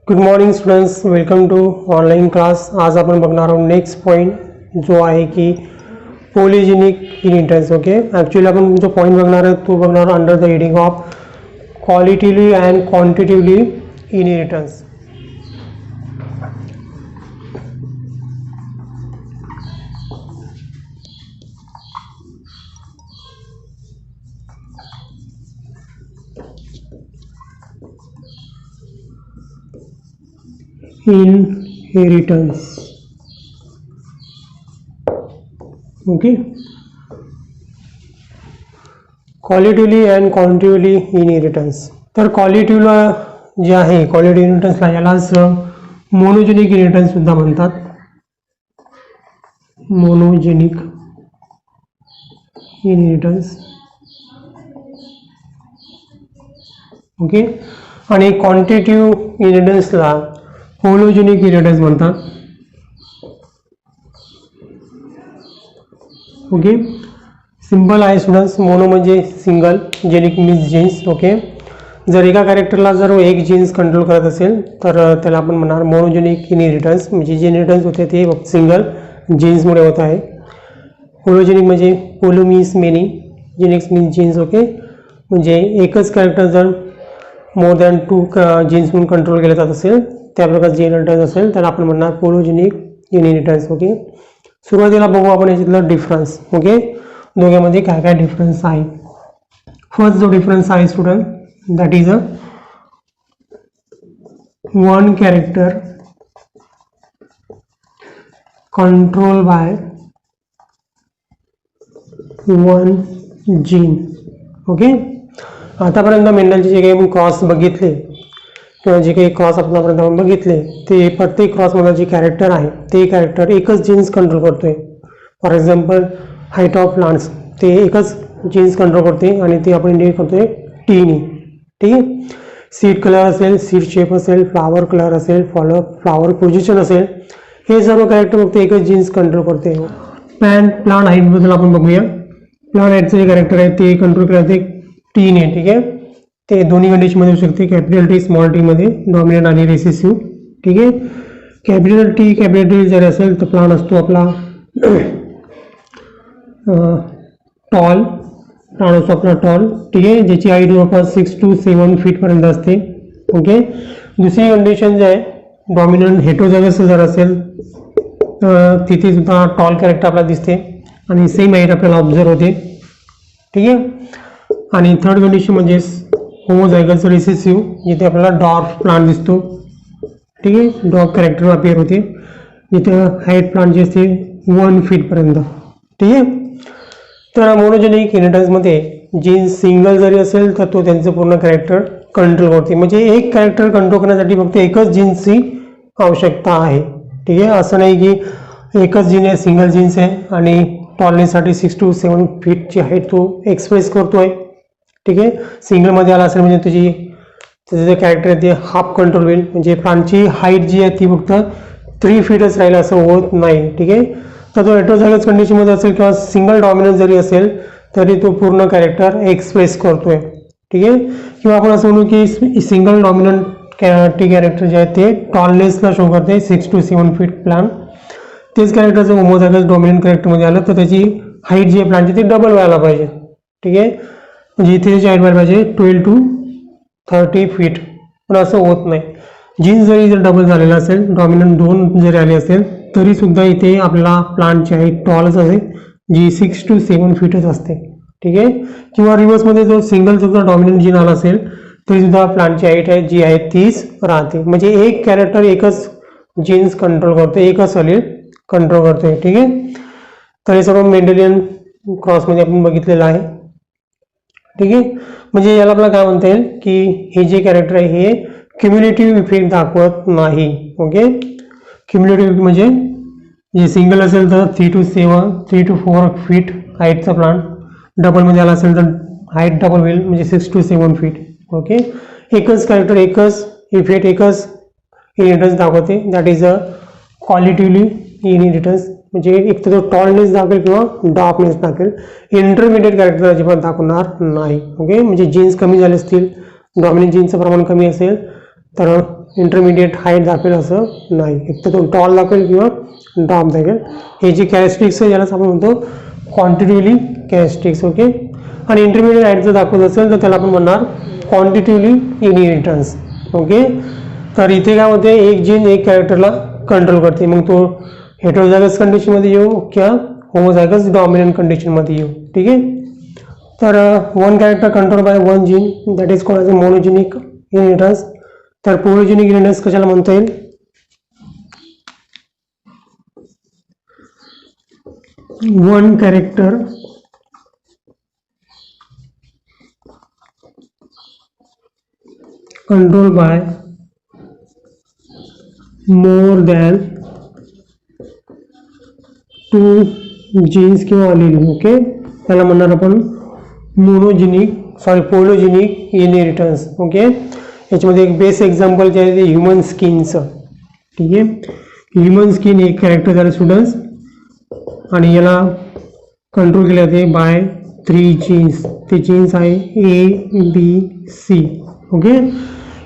Good morning students, welcome to online class. आज आपण बघणार आहोत नेक्स्ट पॉईंट जो आहे की पॉलिजेनिक इनहेरिटन्स. ओके, ॲक्च्युअली आपण जो पॉईंट बघणार आहे तो बघणार under the heading of qualitatively and quantitatively inheritance. Inheritance. Okay, qualitatively and quantitatively inheritance. तर क्वालिटिव्हला जे आहे क्वालिटिव्ह इनहेरिटन्सला यालाच मोनोजेनिक इनहेरिटन्स सुद्धा म्हणतात. Monogenic inheritance. ओके, आणि क्वांटिटिव्ह इनहेरिटन्सला होलोजेनिक इनहेरिटन्स म्हणतात. ओके, सिंपल आहे स्टुडंट्स. मोनो म्हणजे single, genic means genes. Okay, जर एका कॅरेक्टरला जर एक जीन्स कंट्रोल करत असेल तर त्याला आपण म्हणणार मोनोजेनिक इनहेरिटन्स. म्हणजे जे इनहेरिटन्स होते ते सिंगल जीन्समुळे होत आहे. होलोजेनिक म्हणजे poly means many, genics means genes. Okay, म्हणजे एकच कॅरेक्टर जर मोर दॅन 2 जीन्स म्हणून कंट्रोल केले जात असेल त्या प्रकारचे जे इनहेरिटन्स असेल त्याला आपण म्हणणार पोलोजेनिक इनहेरिटन्स. ओके, सुरुवातीला बघू आपण याच्यातलं डिफरन्स. ओके, दोघांमध्ये काय काय डिफरन्स आहे. फर्स्ट जो डिफरन्स आहे student, that is one character control by one gene. Okay, आतापर्यंत मेंडलचे जे काही आपण क्रॉस बघितले किंवा जे काही क्रॉस आतापर्यंत आपण बघितले ते प्रत्येक क्रॉसमध्ये जे कॅरेक्टर आहे ते कॅरेक्टर एकच जीन्स कंट्रोल करतोय. For example height of plants ते एकच जीन्स कंट्रोल करते आणि ते आपण इंडिकेट करतोय टीनी. ठीक आहे, सीड कलर असेल, सीड शेप असेल, फ्लावर कलर असेल, फ्लावर पोझिशन असेल, हे सर्व कॅरेक्टर फक्त एकच जीन्स कंट्रोल करते. प्लांट हाईटबद्दल आपण बघूया. प्लांट हाईटचं जे कॅरेक्टर आहे ते कंट्रोल करते टीने. ठीक आहे, ते दोन्ही कंडिशनमध्ये होऊ शकते, कॅपिटल टी स्मॉल टी मध्ये, डॉमिनंट आणि रिसेसिव्ह. ठीक आहे, कॅपिटल टी जर असेल तर प्लांट असतो आपला टॉल. प्लांट असतो आपला टॉल. ठीक आहे, ज्याची हाईट जवळपास 6 to 7 फीट पर्यंत असते. ओके, दुसरी कंडिशन जी आहे डॉमिनंट हेटरोझायगस जर असेल तर तिथे सुद्धा टॉल कॅरेक्टर आपल्याला दिसते आणि सेम हाईट आपल्याला ऑब्झर्व होते. ठीक आहे, आणि थर्ड कंडिशन म्हणजे होमोझायगस रिसेसिव्ह, जिथे आपल्याला डॉर्फ प्लांट दिसतो. ठीक आहे, डॉर्फ कॅरेक्टर अपिअर होते जिथे हाईट प्लांट जे असते 1 फीटपर्यंत. ठीक आहे, तर मोनोजेनिक इनहेरिटन्समध्ये जीन्स सिंगल जरी असेल तर तो त्यांचं पूर्ण कॅरेक्टर कंट्रोल करते. म्हणजे एक कॅरेक्टर कंट्रोल करण्यासाठी फक्त एकच जीन्सची आवश्यकता आहे. ठीक आहे, असं नाही की एकच जीन आहे, सिंगल जीन्स आहे आणि टॉलनेससाठी 6 to 7 फीटची हाईट तो एक्सप्रेस करतोय. ठीक आहे, सिंगलमध्ये आला असेल म्हणजे त्याचं जे कॅरेक्टर आहे ते हाफ कंट्रोल होईल. म्हणजे प्लांटची हाईट जी आहे ती फक्त 3 फीटच राहील असं होत नाही. ठीक आहे, तर तो हेटरोझायगस कंडिशनमध्ये असेल किंवा सिंगल डॉमिनन्स जरी असेल तरी तो पूर्ण कॅरेक्टर एक्सप्रेस करतोय. ठीक आहे, किंवा आपण असं म्हणू की सिंगल डॉमिनंट टी कॅरेक्टर जे आहे ते टॉलनेसला शो करते 6 to 7 फीट प्लांट. तेच कॅरेक्टर जर होमोझायगस डॉमिनंट कॅरेक्टरमध्ये आलं तर त्याची हाईट जी आहे प्लांटची ती डबल व्हायला पाहिजे. ठीक आहे, म्हणजे इथे त्याची हाईट व्हायला पाहिजे 12 to 30 फीट, पण असं होत नाही. जीन्स जर डबल झालेला असेल, डॉमिनंट 2 जरी आले असेल तरी सुद्धा इथे आपल्याला प्लांटची हाईट टॉलच असेल जी 6 to 7 फीटच असते. ठीक आहे, किंवा रिव्हर्समध्ये जो सिंगल सुद्धा डॉमिनंट जीन आला असेल तरी सुद्धा प्लांटची हाईट आहे जी आहे 30 राहते. म्हणजे एक कॅरेक्टर एकच जीन्स कंट्रोल करतो, एकच सॉलिड कंट्रोल करतोय. ठीक आहे, तर हे सर्व मेंडेलियन क्रॉसमध्ये आपण बघितलेलं आहे. ठीक आहे, म्हणजे याला आपल्याला काय म्हणता येईल की हे जे कॅरेक्टर आहे हे क्युम्युलेटिव्ह इफेक्ट दाखवत नाही. ओके, क्युम्युलेटिव्ह म्हणजे जे सिंगल असेल तर 3 to 4 फीट हाईटचा प्लांट, डबलमध्ये आला असेल तर हाईट डबल होईल म्हणजे 6 to 7 फीट. ओके, एकच कॅरेक्टर एकच इफेक्ट एकच इनहेरिटन्स दाखवते, दॅट इज अ क्वालिटिव्हली इनहेरिटन्स. म्हणजे एक तर तो टॉलनेस दाखवेल किंवा डार्कनेस दाखवेल, इंटरमिडिएट कॅरेक्टर अजिबात दाखवणार नाही. ओके, म्हणजे जीन्स कमी झाले असतील, डॉमिनंट जीन्सचं प्रमाण कमी असेल तर इंटरमिडिएट हाईट दाखवेल असं नाही, एक तर तो टॉल दाखवेल किंवा ड्रॉप दाखवेल. हे जे कॅरेक्टरिस्टिक्स आहे यालाच आपण म्हणतो क्वांटिटिव्हली कॅरेक्टरिस्टिक्स. ओके. आणि इंटरमिडिएट हाईट जर दाखवत असेल तर त्याला आपण म्हणणार क्वांटिटिव्हली इनहेरिटन्स. ओके. तर इथे काय होते, एक जीन एक कॅरेक्टरला कंट्रोल करते, मग तो हेटेरोझायगस कंडिशनमध्ये येऊ किंवा होमोझायगस डॉमिनंट कंडिशनमध्ये येऊ. ठीक आहे. तर one character control by one gene, that is called as a monogenic inheritance. तर पॉलिजेनिक इनहेरिटन्स कशाला म्हणता येईल, one character control by more than two genes किंवा अलील. ओके. त्याला म्हणणार आपण पॉलिजेनिक इनहेरिटन्स. ओके. याच्यामध्ये एक बेस्ट एक्झाम्पल जे आहे ते ह्युमन स्किनचं. ठीक आहे. ह्युमन स्किन एक कॅरेक्टर झालं स्टुडंट्स, आणि याला कंट्रोल केले जाते बाय 3 जीन्स. ते जीन्स आहे ABC. ओके.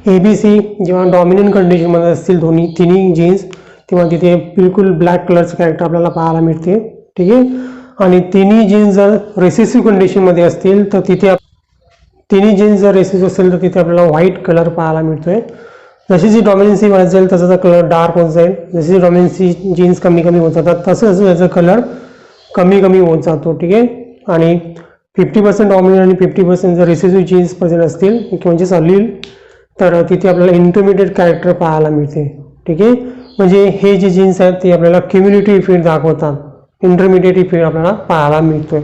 ABC जेव्हा डॉमिनंट कंडिशनमध्ये असतील तिन्ही जीन्स, तेव्हा तिथे बिलकुल ब्लॅक कलरचं कॅरेक्टर आपल्याला पाहायला मिळते. ठीक आहे. आणि तिन्ही जीन्स जर रेसेसिव्ह कंडिशनमध्ये असतील तर तिथे असेल तर तिथे आपल्याला व्हाईट कलर पाहायला मिळतोय. जशी जी डॉमिनन्सी वाढत जाईल तसा कलर डार्क होत जाईल. जशी डॉमिनन्सी जीन्स कमी होत जातात तसं याचा कलर कमी होत जातो. ठीक आहे. आणि 50% डॉमिनंट आणि 50% जर रेसेसिव्ह जीन्स प्रेझेंट असतील म्हणजे अलील, तर तिथे आपल्याला इंटरमिडिएट कॅरेक्टर पाहायला मिळते. ठीक आहे. म्हणजे हे जे जीन्स आहेत ते आपल्याला क्युम्युलेटिव्ह इफेक्ट दाखवतात, इंटरमिडिएट इफेक्ट आपल्याला पाहायला मिळतोय.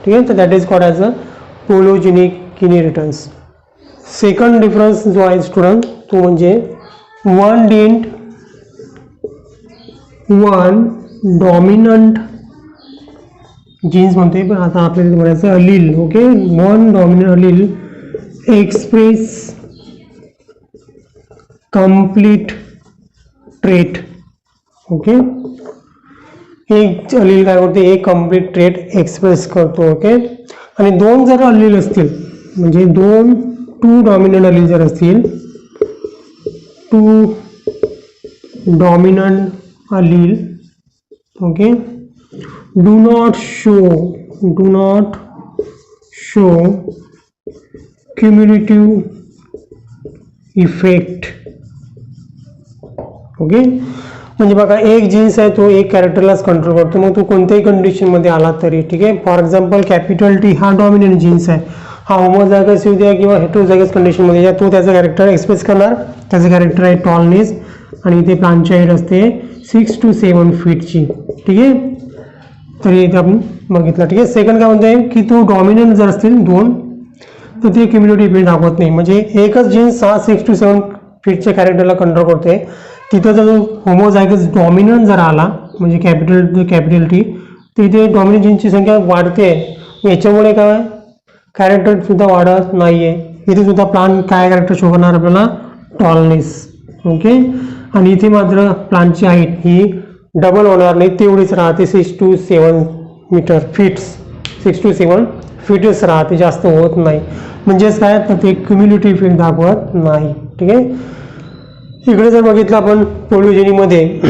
ठीक आहे. तर that is called as a polygenic inheritance. Second difference जो आहे स्टुडंट तो म्हणजे वन डॉमिनंट जीन्स म्हणतोय, पण आता आपल्याला म्हणायचं allele. Okay. One dominant allele express complete trait. Okay. एक अलील काय करते, एक कंप्लीट ट्रेट एक्सप्रेस करतो. ओके. आणि दोन जर अलील असतील म्हणजे टू डॉमिनंट अलील जर असतील, two dominant allele, okay, do not show cumulative effect. Okay. म्हणजे बघा, एक जीन्स आहे तो एक कॅरेक्टरलाच कंट्रोल करतो, मग तो कोणत्याही कंडिशनमध्ये आला तरी. ठीक आहे. फॉर एक्झाम्पल कॅपिटल T हा डॉमिनंट जीन्स आहे, हा होमोझायगस येऊ द्या किंवा हेटेरोझायगस कंडिशनमध्ये या, तो त्याचं कॅरेक्टर एक्सप्रेस करणार. त्याचं कॅरेक्टर आहे टॉलनेस, आणि इथे प्लांटची हाईट असते 6 to 7 फीटची. ठीक आहे. तर इथे आपण बघितलं. ठीक आहे. सेकंड काय म्हणतोय की तो डॉमिनंट जर असतील दोन तर ते क्युम्युलेटिव्ह इफेक्ट दाखवत नाही. म्हणजे एकच जीन्स 6 to 7 फीटच्या कॅरेक्टरला कंट्रोल करते, तिथं जर होमोझायगस डॉमिनंट जर आला म्हणजे कॅपिटल T, तिथे डॉमिनंट जीन्सची संख्या वाढते. याच्यामुळे काय कॅरेक्टर सुद्धा वाढत नाहीये. इथे सुद्धा प्लांट काय कॅरेक्टर शो करणार आपल्याला, टॉलनेस. ओके. आणि इथे मात्र प्लांटची हाईट ही डबल होणार नाही, तेवढीच राहते 6 to 7 फीट्स राहते, जास्त होत नाही. म्हणजेच काय तर ते क्युम्युलेटिव्ह इफेक्ट दाखवत नाही. ठीक आहे. इकडे जर बघितलं आपण पॉलिजेनिकमध्ये,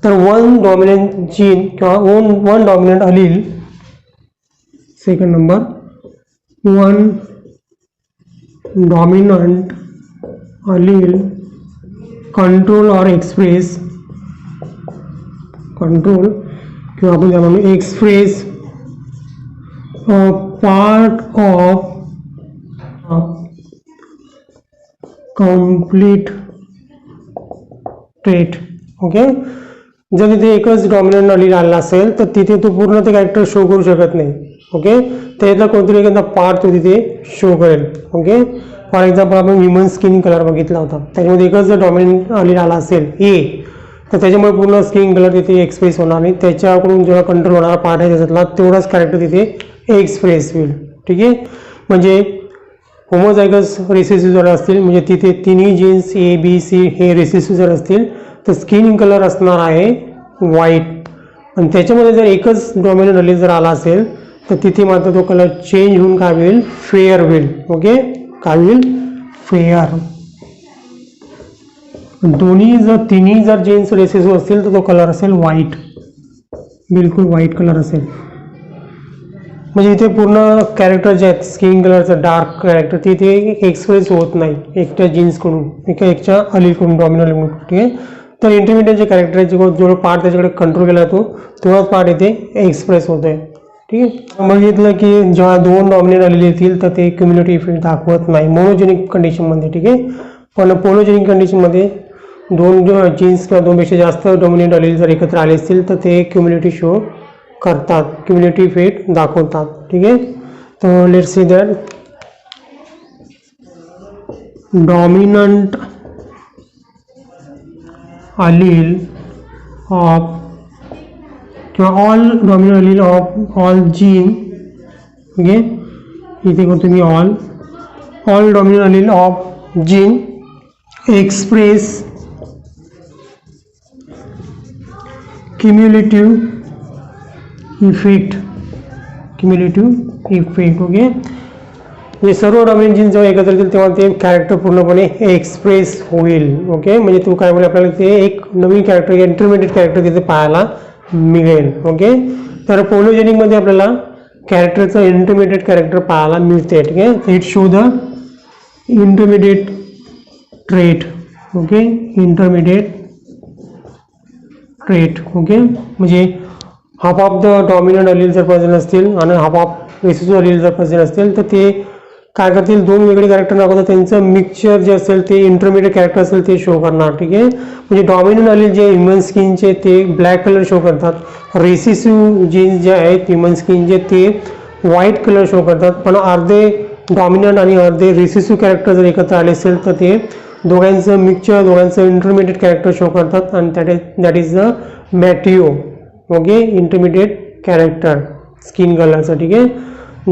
तर वन डॉमिनंट जीन किंवा one dominant allele, second number, one dominant allele control or express control किंवा आपण त्याला म्हणू express part of complete trait. Okay. जर तिथे एकच डॉमिनंट अलील आला असेल तर तिथे तो पूर्ण ते कॅरेक्टर शो करू शकत नाही. ओके. त्यातला कोणतरी एखादा पार्ट तो तिथे शो करेल. ओके. फॉर एक्झाम्पल आपण ह्युमन स्किन कलर बघितला होता, त्याच्यामध्ये एकच जर डॉमिनंट अलील आला असेल तर त्याच्यामुळे पूर्ण स्किन कलर तिथे एक्सप्रेस होणार नाही. त्याच्याकडून जेव्हा कंट्रोल होणारा पार्ट आहे त्याच्यातला तेवढाच कॅरेक्टर तिथे एक्सप्रेस होईल. ठीक आहे. म्हणजे होमोझायगस रेसेसिव्ह जर असतील म्हणजे तिथे तिन्ही जीन्स ABC हे रेसेसिव्ह जर असतील तर स्किन कलर असणार आहे व्हाईट, आणि त्याच्यामध्ये जर एकच डॉमिनंट अलील जर आला असेल तर तिथे मात्र तो कलर चेंज होऊन काय होईल, फेअर होईल. ओके. काय होईल, फेअर. तिन्ही जर जीन्स रेसेसिव्ह असतील तर तो कलर असेल व्हाईट, बिलकुल व्हाईट कलर असेल. म्हणजे इथे पूर्ण कॅरेक्टर जे आहेत स्किन कलरचं डार्क कॅरेक्टर ते एक्सप्रेस होत नाही एकट्या जीन्सकडून एकच्या अलीकडून डॉमिनल अलीकडून. ठीक आहे. तर इंटरमिडिएट जे कॅरेक्टर आहे जो पार्ट त्याच्याकडे कंट्रोल केला जातो तेव्हाच पार्ट इथे एक्सप्रेस होत आहे. ठीक आहे. बघितलं की जेव्हा दोन डॉमिनेट आलेले येतील तर ते क्युम्युलेटिव्ह इफेक्ट दाखवत नाही मोनोजेनिक कंडिशनमध्ये. ठीक आहे. पण पोलोजेनिक कंडिशनमध्ये दोन जीन्स किंवा दोनपेक्षा जास्त डॉमिनेट आलेले जर एकत्र आले असतील तर ते क्युम्युलेटिव्ह शो करतात, क्युम्युलेटिव्ह इफेक्ट दाखवतात. ठीक आहे. तर let's see that dominant allele of किंवा all dominant allele of all gene. Okay. इथे करतो मी all dominant allele of gene express cumulative effect. Okay. म्हणजे सर्व डॉमिनंट जीन जेव्हा एकत्र येतील तेव्हा ते कॅरेक्टर पूर्णपणे एक्सप्रेस होईल. ओके. म्हणजे तू काय बोल आपल्याला ते एक नवीन कॅरेक्टर इंटरमिडिएट कॅरेक्टर तिथे पाहायला मिळेल. ओके. तर पोलोजेनिकमध्ये आपल्याला कॅरेक्टरचं इंटरमिडिएट कॅरेक्टर पाहायला मिळते. ठीक आहे. It show the intermediate trait. Okay. Intermediate trait. Okay. म्हणजे half of the dominant allele जर प्रेझेंट असतील आणि हाफ ऑफ रिसेसिव्ह अलील जर प्रेझेंट असतील तर ते काय करतील दोन वेगळे कॅरेक्टर दाखवतात त्यांचं मिक्सचर जे असेल ते इंटरमिडिएट कॅरेक्टर असेल ते शो करणार. ठीक आहे. म्हणजे डॉमिनंट अलील जे ह्युमन स्किनचे ते ब्लॅक कलर शो करतात, रिसेसिव्ह जीन्स जे आहेत ह्युमन स्किनचे ते व्हाईट कलर शो करतात. पण अर्धे डॉमिनंट आणि अर्धे रिसेसिव्ह कॅरेक्टर जर एकत्र आले असेल तर ते दोघांचं मिक्सचर दोघांचं इंटरमिडिएट कॅरेक्टर शो करतात आणि that is the ratio. Okay. Intermediate character skin कलरचं. ठीक आहे.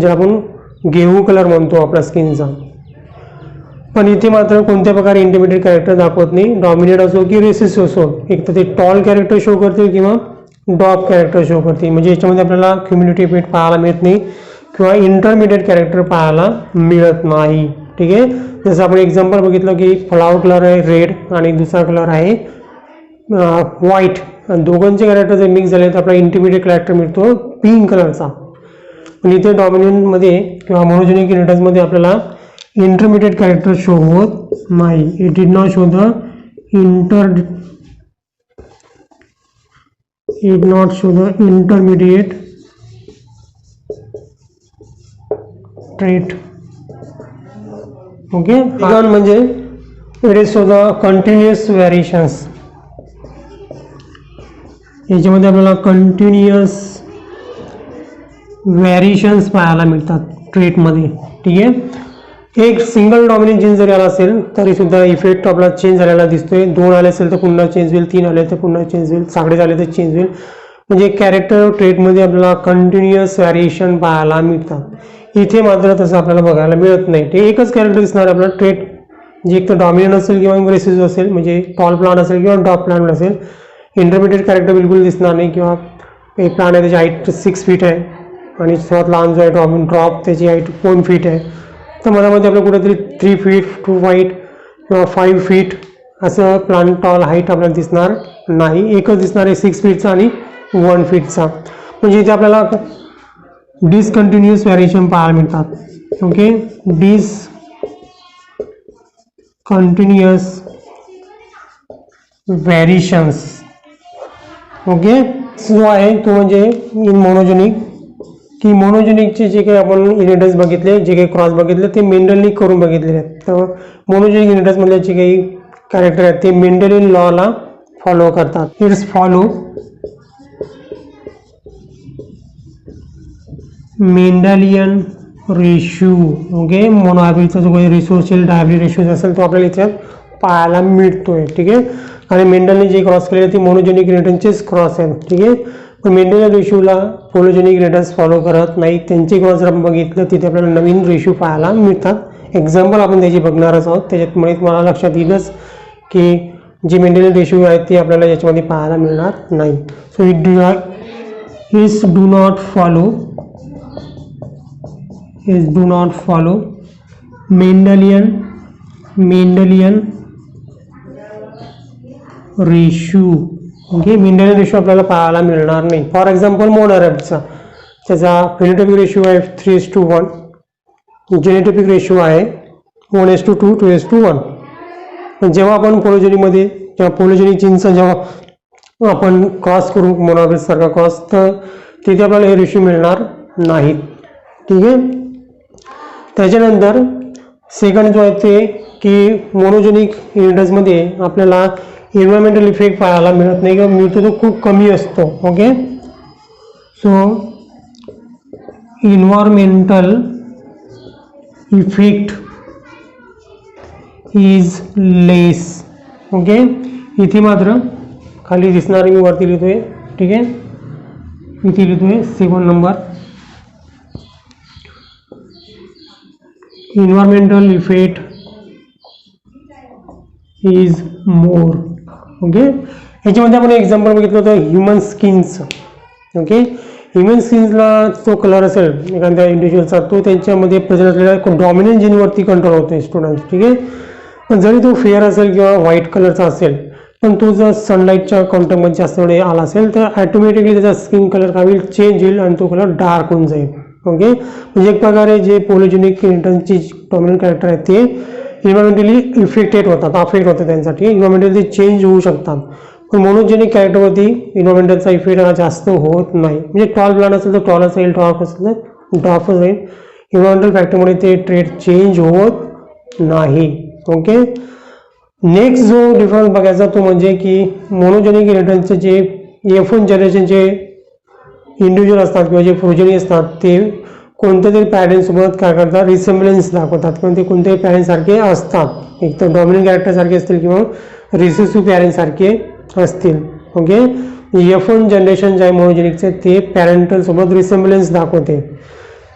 जे आपण गेहू कलर म्हणतो आपल्या स्किनचा. पण इथे मात्र कोणत्या प्रकारे इंटरमिडिएट कॅरेक्टर दाखवत नाही, डॉमिनेट असो की रेसिसिव्ह असो. एक तर ते टॉल कॅरेक्टर शो करते किंवा डॉग कॅरेक्टर शो करते. म्हणजे याच्यामध्ये आपल्याला क्युम्युलेटिव्ह इफेक्ट पाहायला मिळत नाही किंवा इंटरमिडिएट कॅरेक्टर पाहायला मिळत नाही. ठीक आहे. जसं आपण एक्झाम्पल बघितलं की फ्लॉवर कलर आहे रेड आणि दुसरा कलर आहे व्हाईट. दोघांचे कॅरेक्टर जर मिक्स झाले तर आपला इंटरमिडिएट कॅरेक्टर मिळतो पिंक कलरचा. पण इथे डॉमिनंटमध्ये किंवा मोनोजेनिक युनिटमध्ये आपल्याला इंटरमिडिएट कॅरेक्टर शो होत नाही. It did not show the intermediate trait. Okay. Second म्हणजे it is show the continuous variations. याच्यामध्ये आपल्याला कंटिन्युअस व्हेरिएशन्स पाहायला मिळतात ट्रेटमध्ये. ठीक आहे. एक सिंगल डॉमिनंट जीन जरी आला असेल तरी सुद्धा इफेक्ट आपला चेंज झालेला दिसतोय. दोन आले असेल तर पुन्हा चेंज होईल, तीन आले तर पुन्हा चेंज होईल, साखळे झाले तर चेंज होईल. म्हणजे कॅरेक्टर ट्रेटमध्ये आपल्याला कंटिन्युअस व्हेरिएशन पाहायला मिळतात. इथे मात्र तसं आपल्याला बघायला मिळत नाही. ते एकच कॅरेक्टर दिसणार आपल्याला ट्रेट जे एक तर डॉमिनंट असेल किंवा रेसिसिव्ह असेल म्हणजे टॉल प्लांट असेल किंवा डॉग प्लांट असेल. इंटरमिडिएट कॅरेक्टर बिलकुल दिसणार नाही किंवा एक प्लांट आहे त्याची हाईट 6 फीट आहे आणि सर्वात लहान जो आहे ड्रॉप त्याची हाईट 4 फीट आहे. तर मधामध्ये आपल्याला कुठेतरी 3 फीट 2 फीट किंवा 5 फीट असं प्लांट टॉल हाईट आपल्याला दिसणार नाही. एकच दिसणार आहे 6 फीटचा आणि 1 फीटचा. म्हणजे इथे आपल्याला डिसकंटिन्युअस व्हेरिएशन पाहायला मिळतात. ओके. Discontinuous variations. ओके. जो आहे तो म्हणजे इन मोनोजेनिक की मोनोजेनिकचे जे काही आपण युनिट्स बघितले जे काही क्रॉस बघितले ते मेंडलनी करून बघितलेले आहेत. तर मोनोजेनिक युनिट्समधले जे काही कॅरेक्टर आहेत ते मेंडेलियन लॉला फॉलो करतात. It's follow Mendelian ratio. Okay. मोनोहायब्रिडचा जो काही रेशो असेल डायब्रिड रेशो असेल तो आपल्याला इथे पाहायला मिळतोय. ठीक आहे. आणि मेंडलने जे क्रॉस केले ते मोनोजेनिक युनिटचेच क्रॉस आहेत. ठीक आहे. पण मेंडेलियन रेशिओला पोलोजेनिक युनिट्स फॉलो करत नाही. त्यांचे क्रॉस जर आपण बघितलं तिथे आपल्याला नवीन रेशिओ पाहायला मिळतात. एक्झाम्पल आपण त्याची बघणारच आहोत. त्याच्यामुळे तुम्हाला लक्षात येईलच की जे मेंडेलियन रेशिओ आहेत ते आपल्याला याच्यामध्ये पाहायला मिळणार नाही. So it do not follow Mendelian ratio, okay, Mendelian ratio आपल्याला पाहायला मिळणार नाही. फॉर एक्झाम्पल मोनोरेपचा, त्याचा फिनोटाइपिक रेशो आहे 3:1, जेनेटिक रेशो आहे 1:2, 2:1. पण जेव्हा आपण पोलोजेनिकमध्ये जेव्हा पोलोजेनिक जीनचा जेव्हा आपण क्रॉस करू मोनोरेप सारखा क्रॉस, तर तिथे आपल्याला हे रेशो मिळणार नाहीत. ठीक आहे. त्याच्यानंतर सेकंड जो आहे ते की मोनोजेनिक इनिटर्समध्ये आपल्याला एन्व्हायरमेंटल इफेक्ट पाहायला मिळत नाही किंवा मिळतो तो खूप कमी असतो. Okay, so environmental effect is less. Okay, इथे मात्र खाली दिसणारे मी वरती लिहितोय. ठीक आहे, इथे लिहितोय 7 number, environmental effect is more. Okay, ह्याच्यामध्ये आपण एक्झाम्पल बघितलं होतं ह्युमन स्किनचं. ओके, ह्युमन स्किन्सला जो कलर असेल एखाद्या इंडिव्हिज्युअलचा, तो त्यांच्यामध्ये प्रेझेंट असलेल्या डॉमिनंट जीनवरती कंट्रोल होतो स्टुडंट्स. ठीक आहे, पण जरी तो फेअर असेल किंवा व्हाईट कलरचा असेल, पण तो जर सनलाईटच्या कॉन्टॅक्टमध्ये जास्त वेळ आला असेल तर ॲटोमॅटिकली त्याचा स्किन कलर काय होईल, चेंज होईल आणि तो कलर डार्क होऊन जाईल. ओके, म्हणजे एक प्रकारे जे पोलोजेनिक इनिटर्सची डॉमिनंट कॅरेक्टर आहेत ते इन्व्हायरमेंटली इफेक्टेड होतात, अफेक्ट होतात त्यांच्यासाठी, इन्व्हायरमेंटली चेंज होऊ शकतात. पण मोनोजेनिक कॅरेक्टरवरती इन्व्हायरमेंटलचा इफेक्ट हा जास्त होत नाही. म्हणजे टॉल प्लांट असेल तर टॉलच राहील, डॉर्क असेल तर डॉर्कच राहील. इन्व्हायरमेंटल फॅक्टरमुळे ते ट्रेड चेंज होत नाही. ओके, नेक्स्ट जो डिफरन्स बघायचा तो म्हणजे की मोनोजेनिक इनिटर्सचे जे F1 जनरेशनचे इंडिव्हिज्युअल असतात किंवा जे प्रोजेनी असतात ते कोणत्या तरी पॅरेंट्ससोबत काय करतात, रिसेम्बलन्स दाखवतात किंवा ते कोणत्याही पॅरेंट्ससारखे असतात. एक तर डॉमिनंट कॅरेक्टरसारखे असतील किंवा रिसेसिव्ह पॅरेंट्ससारखे असतील. ओके, F1 जनरेशन जे आहे मोनोजेनिकचे ते पॅरेंटलसोबत रिसेम्बलन्स दाखवते.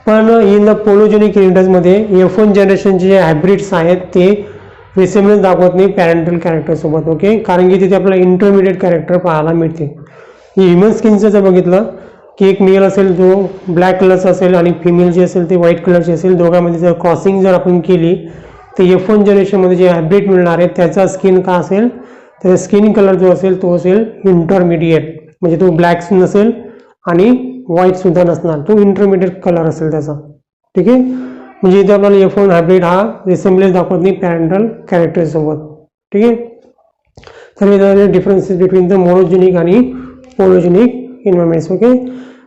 पण इन द पोलोजेनिक इनिटर्समध्ये F1 जनरेशनचे जे हायब्रिड्स आहेत ते रिसेम्बलन्स दाखवत नाही पॅरेंटल कॅरेक्टरसोबत. ओके, कारण की तिथे आपल्याला इंटरमिडिएट कॅरेक्टर पाहायला मिळते. ह्युमन स्किनचं जर बघितलं की एक मेल असेल जो ब्लॅक कलरचा असेल आणि फिमेल जे असेल ते व्हाईट कलरचे असेल, दोघांमध्ये जर क्रॉसिंग जर आपण केली तर F1 जनरेशनमध्ये जे हायब्रिड मिळणार आहे त्याचा स्किन का असेल, त्याचा स्किन कलर जो असेल तो असेल इंटरमिडिएट. म्हणजे तो ब्लॅक नसेल आणि व्हाईट सुद्धा नसणार, तो इंटरमिडिएट कलर असेल त्याचा. ठीक आहे, म्हणजे इथे आपल्याला F1 हायब्रिड हा रिसेम्बलन्स दाखवत नाही पॅरेंटल कॅरेक्टरसोबत. ठीक आहे, तर हे डिफरन्सेस बिटवीन द मोनोजेनिक आणि पोलोजेनिक इन्व्हायरमेंट्स. ओके,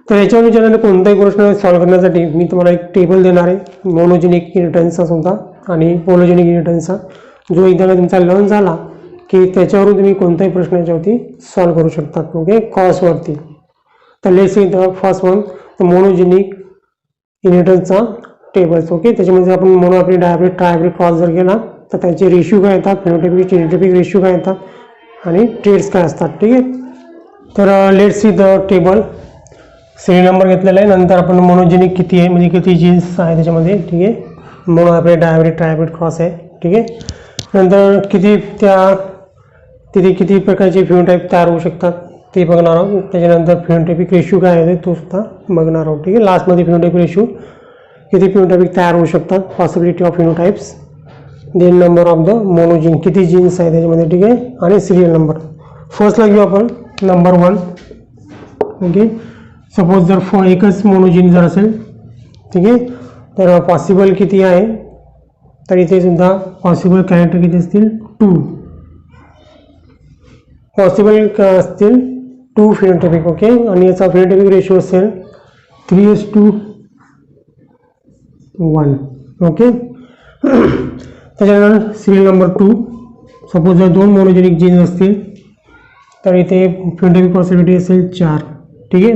तर याच्यावर विचारलेला कोणताही प्रश्न सॉल्व्ह करण्यासाठी मी तुम्हाला एक टेबल देणार आहे मोनोजेनिक इनिटर्सचा सुद्धा आणि पोलोजेनिक इनिटर्सचा, जो एकदा तुमचा लर्न झाला की त्याच्यावरून तुम्ही कोणताही प्रश्न याच्यावरती सॉल्व्ह करू शकता. ओके, कॉसवरती. तर let's see the first one, the monogenic इनिटर्सचा टेबल्स. ओके, त्याच्यामध्ये आपण mono hybrid, dihybrid, trihybrid cross जर केला तर त्याचे रेशिओ काय येतात, फिनोटाइपिक जेनेटिक रेशिओ काय येतात आणि ट्रेड्स काय असतात. ठीक आहे, तर let's see the table. Serial number घेतलेला आहे, नंतर आपण मोनोजेनिक किती आहे म्हणजे किती जीन्स आहे त्याच्यामध्ये. ठीक आहे, mono hybrid, dihybrid, trihybrid cross आहे. ठीक आहे, नंतर तिथे किती प्रकारचे फिनोटाइप तयार होऊ शकतात ते बघणार आहोत. त्याच्यानंतर फिनोटाइपिक रेशिओ काय आहे तो सुद्धा बघणार आहोत. ठीक आहे, लास्टमध्ये फिनोटाइपिक रेशिओ किती फिनोटाइपिक तयार होऊ शकतात, possibility of phenotypes, then number of the monogene, किती जीन्स आहे त्याच्यामध्ये. ठीक आहे, आणि सिरियल नंबर. फर्स्टला घेऊ आपण नंबर 1. ओके, सपोज जर एकच मोनोजीन जर असेल, ठीक आहे, तर पॉसिबल किती आहे, तर इथे सुद्धा पॉसिबल कॅरेक्टर किती असतील, 2 पॉसिबल असतील, 2 फिनोटाइपिक. ओके, आणि याचा फिनोटाइपिक रेशिओ असेल 3:1. ओके, त्याच्यानंतर सिरियल नंबर 2. सपोज जर 2 मोनोजेनिक जीन्स असतील तर इथे फिनोटाइपिक पॉसिबिलिटी असेल 4. ठीक आहे,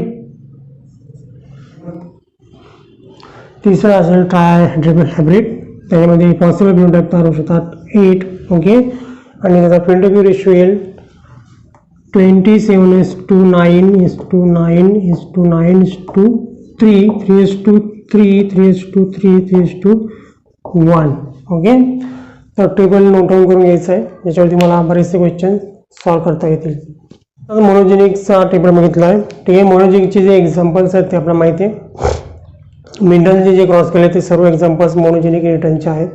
तिसरा असेल ट्रायहायब्रिड, त्याच्यामध्ये पॉसिबल फिनोटाइप तयार होऊ शकतात 8. ओके, आणि त्याचा फिनोटाइपिक रेशिओ येईल 27:9:9:9:3, 3:3, ओके, तर टेबल नोट डाऊन करून घ्यायचं आहे, ज्याच्यावरती मला बरेचसे क्वेश्चन सॉल्व्ह करता येतील. तर मोनोजेनिकचा टेबल बघितला आहे. ठीक आहे, मोनोजेनिकचे जे एक्झाम्पल्स आहेत ते आपल्याला माहिती आहे. मिनिटांचे जे क्रॉस केले ते सर्व एक्झाम्पल्स मोनोजेनिक इनिटर्सचे आहेत.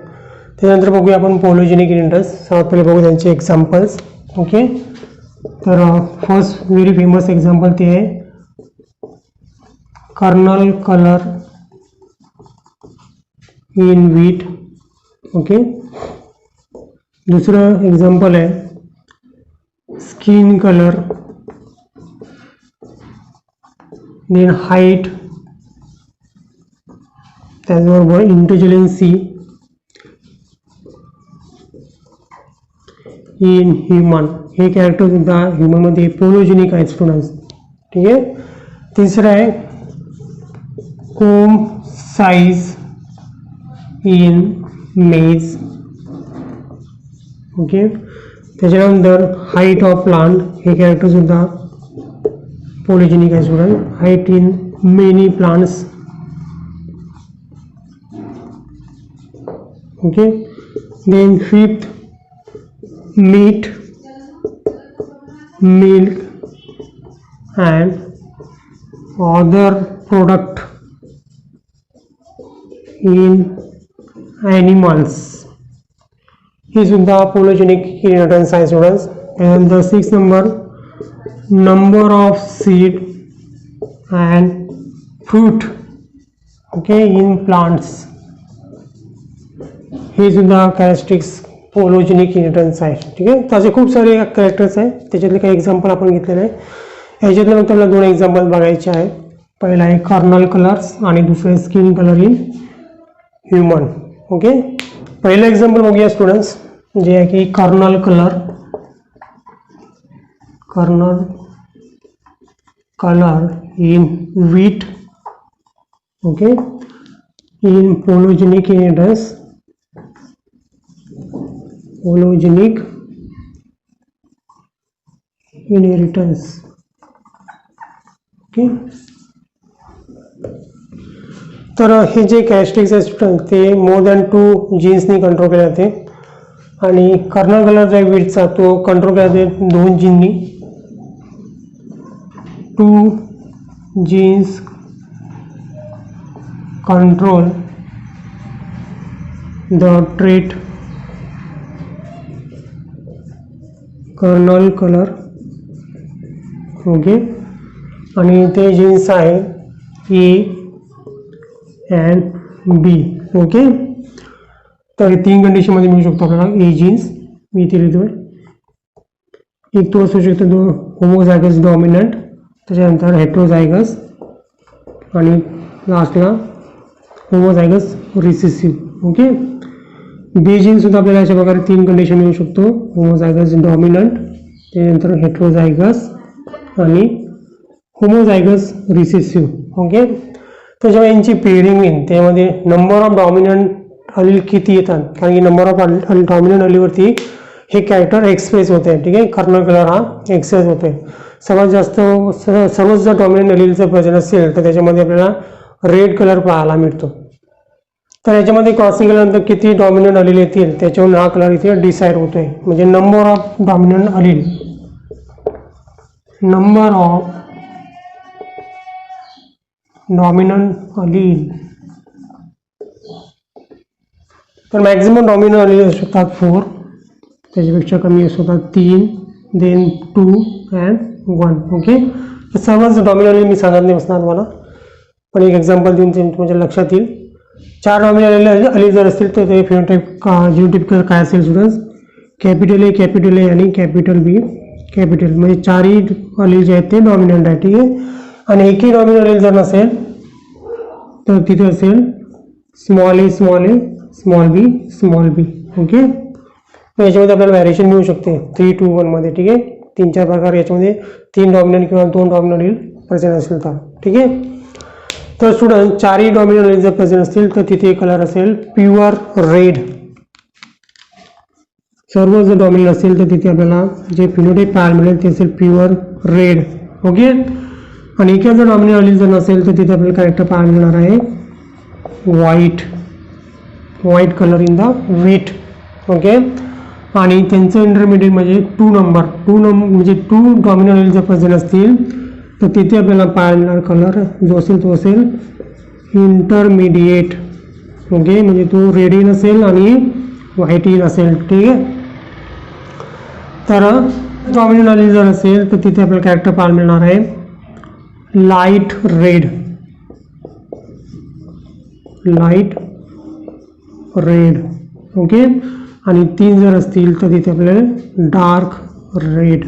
त्यानंतर बघूया आपण पॉलिजेनिक इनहिबिटर्स. सर्वात पहिले बघू त्यांचे एक्झाम्पल्स. ओके, तर फर्स्ट व्हेरी फेमस एक्झाम्पल ते आहे kernel colour in wheat. Okay, दुसरं एक्झाम्पल आहे स्किन कलर, देन हाईट, त्याचबरोबर इंटेलिजन्सी इन ह्युमन. हे कॅरेक्टर सुद्धा ह्युमनमध्ये पोलोजेनिक आहेत स्टुडंट्स. ठीक आहे. तिसरं आहे cob size in maize. Okay, त्याच्यानंतर हाईट ऑफ प्लांट हे कॅरेक्टर सुद्धा पोलोजेनिक आहे student. Height in many plants. Okay, then fifth meat, milk and other product in animals. हे सुद्धा पोलोजेनिक इनहिबिटर्स आहे students. and the sixth number of seed and fruit, okay, in plants. हे सुद्धा characteristics पोलोजेनिक inhibitors आहे. ठीक आहे. त्याचे खूप सारे कॅरेक्टर्स आहेत, त्याच्यातले काही एक्झाम्पल आपण घेतलेले आहे. ह्याच्यातले मग आपल्याला दोन एक्झाम्पल बघायचे आहे. पहिला आहे कर्नल कलर्स आणि दुसरं skin colour in human. Okay, पहिलं एक्झाम्पल बघूया स्टुडंट्स, जे आहे की kernel colour in wheat. Okay, in polygenic inhibitors, polygenic inheritance. Okay, तर हे जे कॅरेक्टरिस्टिक्स आहेत ते मोर दॅन 2 जीन्सनी कंट्रोल केले जाते आणि कर्नल कलर जो आहे व्हीटचा तो कंट्रोल केला जाते 2 जीननी. 2 genes control the trait kernel colour. Okay, आणि ते जीन्स आहे ए अँड बी. ओके, तर 3 कंडिशनमध्ये मिळू शकतो आपल्याला ए जीन्स. मी इथे लिहितोय. एक तो असू शकतो तो होमोझायगस डॉमिनंट, त्याच्यानंतर हेट्रोझायगस आणि लास्टला होमोझायगस रिसेसिव्ह. ओके, बी जीन सुद्धा आपल्याला अशा प्रकारे 3 कंडिशन मिळू शकतो, होमोझायगस डॉमिनंट, त्यानंतर हेट्रोझायगस आणि होमोझायगस रिसेसिव्ह. ओके, त्याच्यामुळे यांची पेअरिंग होईल, त्यामध्ये नंबर ऑफ डॉमिनंट अलील किती येतात, कारण की नंबर ऑफ डॉमिनंट अलीवरती हे कॅरेक्टर एक्सप्रेस होते. ठीक आहे, कर्नल कलर हा एक्सप्रेस होते. सर्वात जर डॉमिनंट अलीलचं प्रेझेंट असेल तर त्याच्यामध्ये आपल्याला रेड कलर पाहायला मिळतो. तर याच्यामध्ये क्रॉसिंग केल्यानंतर किती डॉमिनंट अलील येतील त्याच्यावरून हा कलर इथे डिसाईड होतोय. म्हणजे number of dominant allele, number of dominant allele, तर मॅक्झिमम डॉमिनंट अलील असू शकतात 4, त्याच्यापेक्षा कमी असू शकतात 3, देन 2 अँड 1. ओके, तर सर्वच डॉमिनंट अलील मी सांगत नाही बसणार तुम्हाला, पण एक एक्झाम्पल देऊन तुमच्या लक्षात येईल. 4 डॉमिनंट अलील जर असतील तर ते फिनोटाइप जिनोटाइप काय असेल स्टुडंट्स, कॅपिटल ए आणि कॅपिटल बी कॅपिटल, म्हणजे 4ही अलील जे आहेत ते डॉमिनंट आहे. ठीक आहे, आणि एकही डॉमिनंट अलील जर नसेल तर तिथे असेल small A small B. Okay, याच्यामध्ये आपल्याला व्हॅरिएशन मिळू शकते 3 to 1 मध्ये. ठीक आहे, 3-4 प्रकार याच्यामध्ये 3 डॉमिनंट किंवा 2 डॉमिनंट अलील प्रेझेंट असेल तर. ठीक आहे, तर स्टुडंट 4ही डॉमिनंट अलील जर प्रेझेंट असतील तर तिथे कलर असेल प्युअर रेड. सर्व जर डॉमिनंट असेल तर तिथे आपल्याला जे फिनोटाइप पाहायला मिळेल ते असेल प्युअर रेड. ओके, आणि एका जर डॉमिनंट अलील जर नसेल तर तिथे आपल्याला कॅरेक्टर पाहायला मिळणार आहे white colour in the wheat. Okay, आणि त्यांचं इंटरमिडिएट म्हणजे 2 नंबर म्हणजे 2 डॉमिनंट अलील जर प्रेझेंट असतील तर तिथे आपल्याला पाहायला मिळणार कलर जो असेल तो असेल इंटरमिडिएट. ओके, म्हणजे तो रेडी नसेल आणि व्हाईट इन असेल, ठीक आहे. तर डॉमिनंट अलील जर असेल तर तिथे आपल्याला कॅरेक्टर पाहायला मिळणार आहे light red, light red, okay. आणि 3 जर असतील तर तिथे आपल्याला डार्क रेड.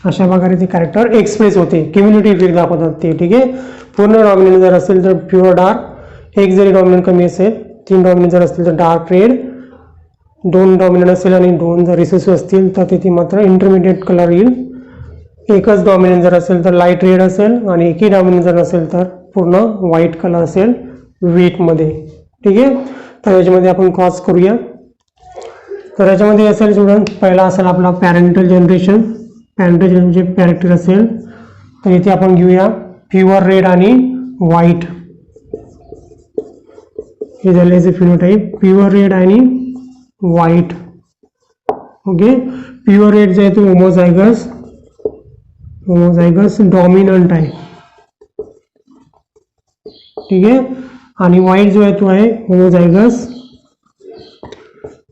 अशा प्रकारे ते कॅरेक्टर एक्सप्रेस होते, कम्युनिटी इफेक्ट दाखवतात ते, ठीक आहे. पूर्ण डॉमिनंट जर असेल तर प्युअर डार्क, 1 जरी डॉमिनंट कमी असेल, 3 डॉमिनंट जर असतील तर डार्क रेड, 2 डॉमिनंट असेल आणि 2 जर रिसेसिव्ह असतील तर तिथे मात्र इंटरमिडिएट कलर येईल. एकच डॉमिनंट जर असेल तर लाईट रेड असेल आणि एकही डॉमिनंट जर असेल तर पूर्ण व्हाईट कलर असेल वेटमध्ये, ठीक आहे. तर याच्यामध्ये आपण क्रॉस करूया. तर याच्यामध्ये असेल स्टुडंट, पहिला असेल आपला पॅरेंटल जनरेशन. पॅरेंटल जनरेशन जे कॅरेक्टर असेल तर इथे आपण घेऊया प्युअर रेड आणि व्हाईट. हे झाले याचे फिनोटाईप, प्युअर रेड आणि व्हाईट, ओके. प्युअर रेड जो आहे तो होमोझायगस, होमोझायगस डॉमिनंट आहे, ठीक आहे. आणि व्हाईट जो आहे तो आहे होमोझायगस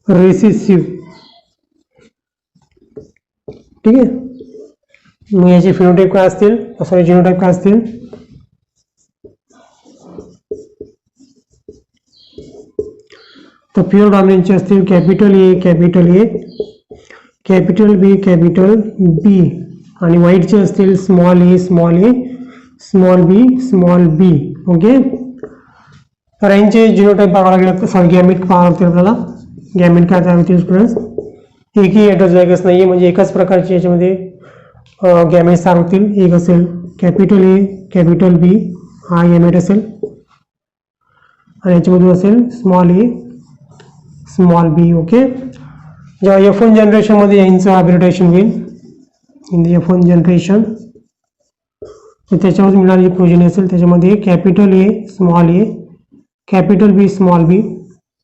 रेसिसिव्ह, ठीक आहे. मग याचे फिनोटाईप काय असतील, सॉरी जिनोटाईप काय असतील, तर प्युअर डॉमिनंटचे असतील capital A, capital A, capital B, capital B. आणि व्हाईटचे असतील small A, small A, small B, small B, okay. तर यांचे जिनोटाईप पाहावं लागेल, सॉरी गॅमेट पाहावं लागतील आपल्याला. गॅमेट काय होतील स्टुडंट्स, एकही हेटेरोझायगस नाही आहे, म्हणजे एकाच प्रकारचे याच्यामध्ये गॅमेट्स तयार होतील. एक असेल कॅपिटल ए, कॅपिटल बी, हा गॅमेट असेल. आणि याच्यामधून असेल small A, small B, okay. जेव्हा F1 जनरेशनमध्ये यांचं हायब्रिडायझेशन होईल, इन द F1 जनरेशन, तर त्याच्यावर मिळणारी जी प्रोजेनी असेल त्याच्यामध्ये capital A, small A, capital B, small B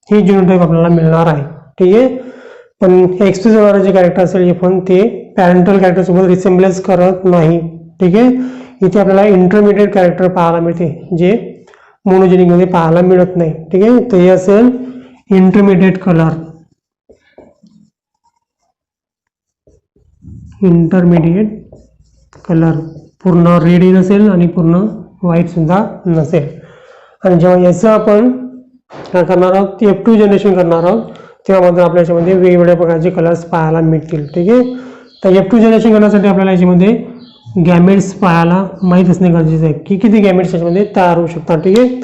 हे जिनोटाईप आपल्याला मिळणार आहे, ठीक आहे. पण एक्सप्रेस होणारे जे कॅरेक्टर असेल F1 ते पॅरेंटल कॅरेक्टरसोबत रिसेम्बलन्स करत नाही, ठीक आहे. इथे आपल्याला इंटरमिडिएट कॅरेक्टर पाहायला मिळते जे मोनोजेनिकमध्ये पाहायला मिळत नाही, ठीक आहे. तर हे असेल इंटरमिडिएट कलर, इंटरमिडिएट कलर, पूर्ण रेड नसेल आणि पूर्ण व्हाईट सुद्धा नसेल. आणि जेव्हा याचं आपण काय करणार आहोत, F2 जनरेशन करणार आहोत, तेव्हा मात्र आपल्या याच्यामध्ये वेगवेगळ्या प्रकारचे कलर्स पाहायला मिळतील, ठीक आहे. तर F2 जनरेशन करण्यासाठी आपल्याला याच्यामध्ये गॅमेट्स पाहायला माहीत असणे गरजेचं आहे की किती गॅमेट्स याच्यामध्ये तयार होऊ शकतात, ठीक आहे.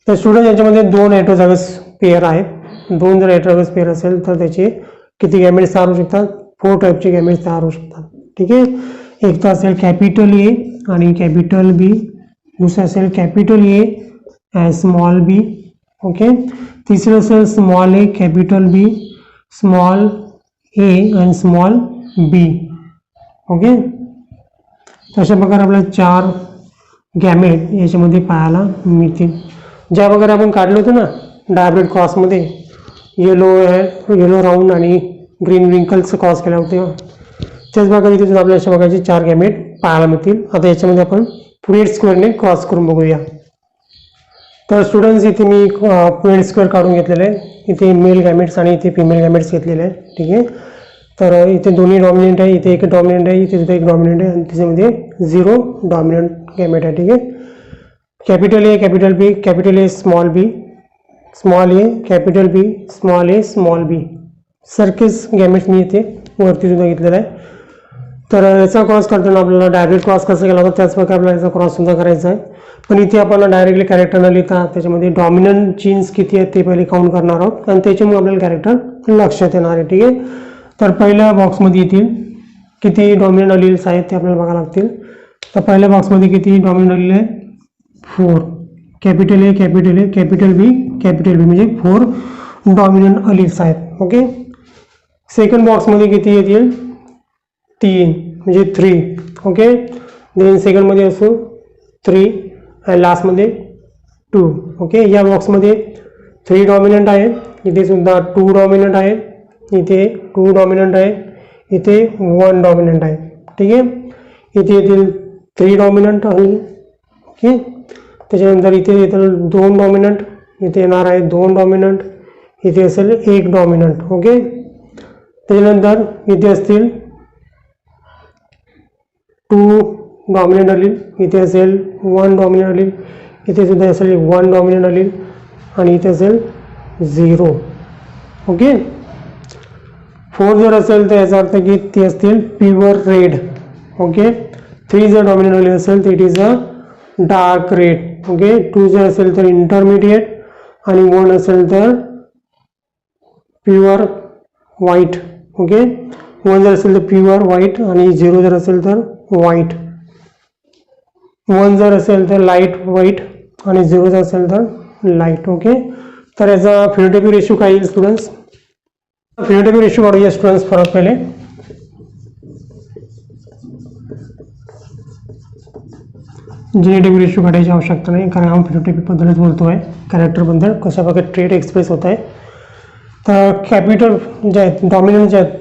तर स्टुडंट याच्यामध्ये 2 हेटेरोझायगस पेअर आहेत. 2 जर हेटेरोझायगस पेअर असेल तर त्याचे किती गॅमेट्स तयार होऊ शकतात, 4 टाईपचे गॅमेट्स तयार होऊ शकतात, ठीक आहे. एक तर असेल कॅपिटल ए आणि कॅपिटल बी, दुसरं असेल capital A and small B, okay. तिसरं असेल small A, capital B, small A and small B, okay. अशा प्रकारे आपल्याला 4 गॅमेट याच्यामध्ये पाहायला मिळतील. ज्या प्रकारे आपण काढलं होतं ना डायब्रेट क्रॉसमध्ये, येलो राऊंड आणि ग्रीन रिंकल्स क्रॉस केल्या होत्या, त्याच प्रकारे इथे आपल्याला अशा प्रकारचे 4 गॅमेट पाहायला मिळतील. आता याच्यामध्ये आपण पुनेट स्क्वेअरने क्रॉस करून बघूया. तर स्टुडंट्स इथे मी पुनेट स्क्वेअर काढून घेतलेले आहे. इथे मेल गॅमेट्स आणि इथे फिमेल गॅमेट्स घेतलेले आहेत, ठीक आहे. तर इथे दोन्ही डॉमिनंट आहे, इथे एक डॉमिनंट आहे, इथे सुद्धा एक डॉमिनंट आहे आणि त्याच्यामध्ये 0 डॉमिनंट गॅमेट आहे, ठीक आहे. Capital A, capital B, capital A, small B, small A, capital B, small A, small B, सारखेच गॅमेट्स मी इथे वरती सुद्धा घेतलेला आहे. तर याचा क्रॉस करताना आपल्याला डायरेक्ट क्रॉस कसा केला होता त्याच प्रकारे आपल्याला याचा क्रॉस सुद्धा करायचा आहे. पण इथे आपण डायरेक्टली कॅरेक्टर न लिहिता त्याच्यामध्ये डॉमिनंट जीन्स किती आहेत ते पहिले काउंट करणार आहोत आणि त्याच्यामुळे आपल्याला कॅरेक्टर लक्षात येणार आहे, ठीक आहे. तर पहिल्या बॉक्समध्ये येतील किती डॉमिनंट अलील्स आहेत ते आपल्याला बघायला लागतील. तर पहिल्या बॉक्समध्ये किती डॉमिनंट अलील आहे, 4. Capital A, capital A, capital B, capital B म्हणजे 4 डॉमिनंट अलील्स आहेत, ओके. सेकंड बॉक्समध्ये किती येतील, 3 म्हणजे 3, ओके. देन सेकंडमध्ये असो 3 आणि लास्टमध्ये 2, ओके. या बॉक्समध्ये 3 डॉमिनंट आहे, इथे सुद्धा 2 डॉमिनंट आहे, इथे 2 डॉमिनंट आहे, इथे 1 डॉमिनंट आहे, ठीक आहे. इथे येतील 3 डॉमिनंट आणि ओके. त्याच्यानंतर इथे येतील 2 डॉमिनंट, इथे येणार आहे 2 डॉमिनंट, इथे असेल 1 डॉमिनंट. ओके, त्याच्यानंतर इथे असतील 2 डॉमिनंट अलील, इथे असेल 1 डॉमिनंट अलील, इथे सुद्धा असेल 1 डॉमिनंट अलील आणि इथे असेल 0. ओके, 4 जर असेल तर याचा अर्थ की ते असतील प्युअर रेड. ओके, 3 जर डॉमिनंट अलील असेल तर it is a dark red. Okay, 2 जर असेल तर इंटरमिडिएट आणि 1 असेल तर प्युअर व्हाईट. ओके, 1 जर असेल तर प्युअर व्हाईट आणि 0 जर असेल तर व्हाईट. 1 जर असेल तर लाईट व्हाईट आणि 0 जर असेल तर लाईट. ओके, तर याचा फिनोटाइपिक रेशो काय येईल स्टुडंट्स? फिनोटाइपिक रेशो काढूया स्टुडंट्स फरक पहिले. जीनोटाइपिक रेशो काढायची आवश्यकता नाही कारण आपण फिनोटाइपिक बद्दलच बोलतोय, कॅरेक्टरबद्दल कशा प्रकारे ट्रेट एक्सप्रेस होत आहे. तर कॅपिटल जे आहेत डॉमिनंट जे आहेत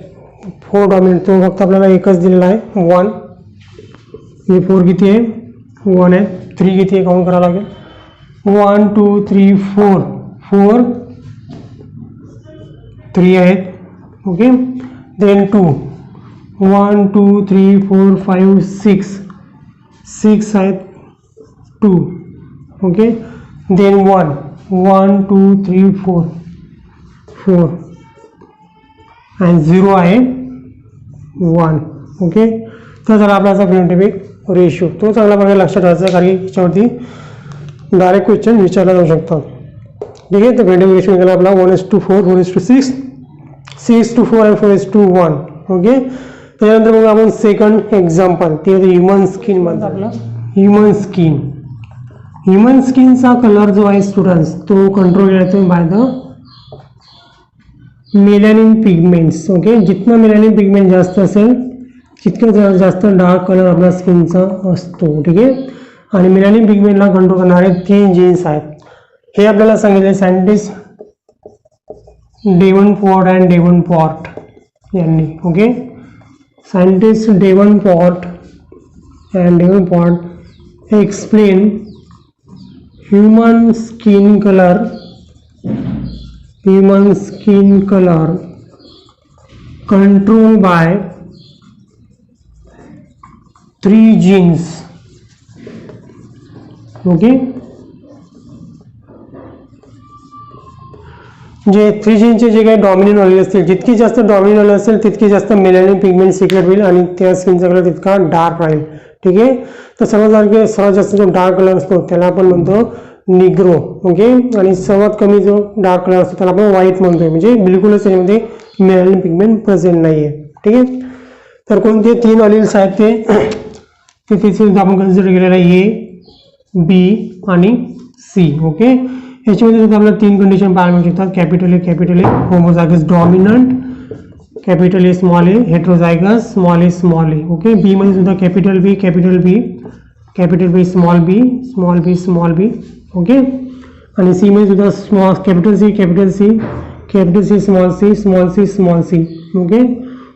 4 डॉमिनंट तो फक्त आपल्याला एकच दिलेला आहे 1. हे 4 किती आहे? 1 आहे. 3 किती आहे काउंट करावं लागेल. 1 2 3 4 4 3 आहेत. ओके, देन 2 1 2 3 4 5 6 6 आहेत 2. ओके, देन 1 1 2 3 4 4 आणि 0 आहे 1. ओके, तर झाला आपला असा फिनोटाइपिक रेशो. तो चांगला प्रकारे लक्षात ठेवायचा कारण याच्यावरती डायरेक्ट क्वेश्चन विचारला जाऊ शकतात. ठीक आहे, तर फिनोटाइपिक रेशो निघाला आपला 1:4 4:6 6:4 आणि 4:1. ओके, त्याच्यानंतर मग आपण सेकंड एक्झाम्पल ते ह्युमन स्किन मध्ये आपला ह्युमन स्किन. ह्युमन स्किनचा कलर जो आहे स्टुडंट्स तो कंट्रोल केला by the melanin pigments. Okay, जितना मेलॅनिन पिगमेंट जास्त असेल तितकं जास्त डार्क कलर आपल्या स्किनचा असतो. ठीक आहे, आणि मेलॅनिन पिगमेंटला कंट्रोल करणारे 3 जीन्स आहेत. हे आपल्याला सांगितले सायंटिस्ट डेव्हनपोर्ट अँड डेव्हनपोर्ट यांनी. Okay, scientist Devonport and Devonport explain human skin colour controlled by 3 genes. Okay, जे 3 जीनचे जे काही डॉमिनंट आलेले असतील जितकी जास्त डॉमिनंट आले असेल तितकी जास्त मेलॅनिन पिगमेंट सिक्रेट होईल आणि त्या स्किनचा कलर तितका डार्क राहील. ठीक आहे, तर सर्वात जास्त जो डार्क कलर असतो त्याला आपण म्हणतो निग्रो. ओके, आणि सर्वात कमी जो डार्क कलर असतो त्याला आपण व्हाईट म्हणतोय, म्हणजे बिलकुलच त्याच्यामध्ये मेलॅनिन पिगमेंट प्रेझेंट नाही आहे. ठीक आहे, तर कोणते 3 अलील्स आहेत ते तिथे आपण कन्सिडर केलेलं आहे A, B आणि C. ओके, याच्यामध्ये सुद्धा आपल्याला 3 कंडिशन पाहायला मिळू शकतात. Capital A homozygous dominant, capital A small A heterozygous small A. Okay, B मध्ये सुद्धा capital B small B. Okay, आणि सी मध्ये सुद्धा capital C small C. Okay,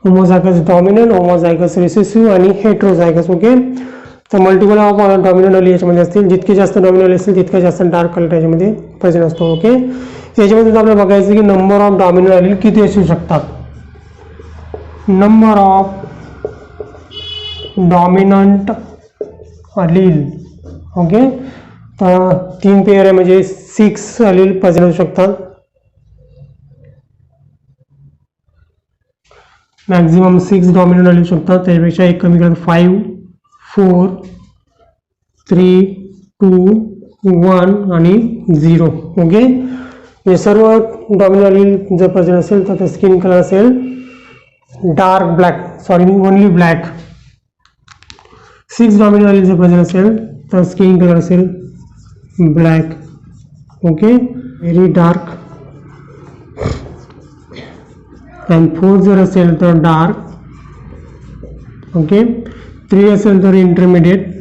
homozygous dominant, homozygous recessive आणि हेट्रोझायगस. ओके, तर मल्टिपल ऑफ डॉमिनंट अली याच्यामध्ये असतील. जितके जास्त डॉमिनंट असतील तितका जास्त डार्क कलर याच्यामध्ये प्रेझेंट असतो. ओके, याच्यामध्ये सुद्धा आपल्याला बघायचं की नंबर ऑफ डॉमिनंट अली किती असू शकतात. Number of dominant allele. Okay, तर 3 पेअर आहे म्हणजे 6 अलील प्रेझेंट असू शकतात. मॅक्झिमम 6 डॉमिनंट अलील शकतात. त्यापेक्षा एक कमी करत 5 4 3 2 1 आणि 0. ओके, हे सर्व डॉमिनंट अलील जर प्रेझेंट असेल तर स्किन कलर असेल dark black, only black. 6 dominant allele जर प्रेझेंट असेल तर स्किन कलर असेल black. Okay, very dark. And 4 जर असेल तर डार्क. ओके, 3 असेल तर इंटरमिडिएट.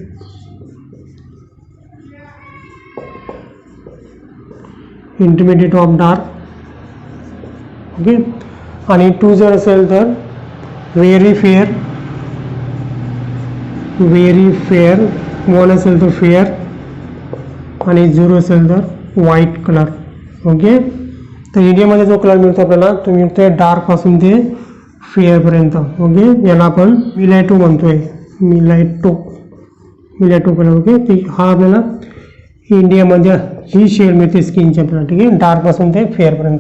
Of dark. ओके, आणि 2 जर असेल तर व्हेरी फेअर. 1 असेल तर फेअर आणि 0 असेल तर व्हाईट कलर. ओके. तर इंडियामध्ये जो कलर मिळतो आपल्याला तो मिळतोय डार्क पासून ते फेअरपर्यंत. ओके. याला आपण मिलायटो म्हणतोय, मिलायटो कलर. ओके. हा आपल्याला इंडियामध्ये ही शेड मिळते स्किनची आपल्याला. ठीक आहे. डार्क पासून ते फेअरपर्यंत.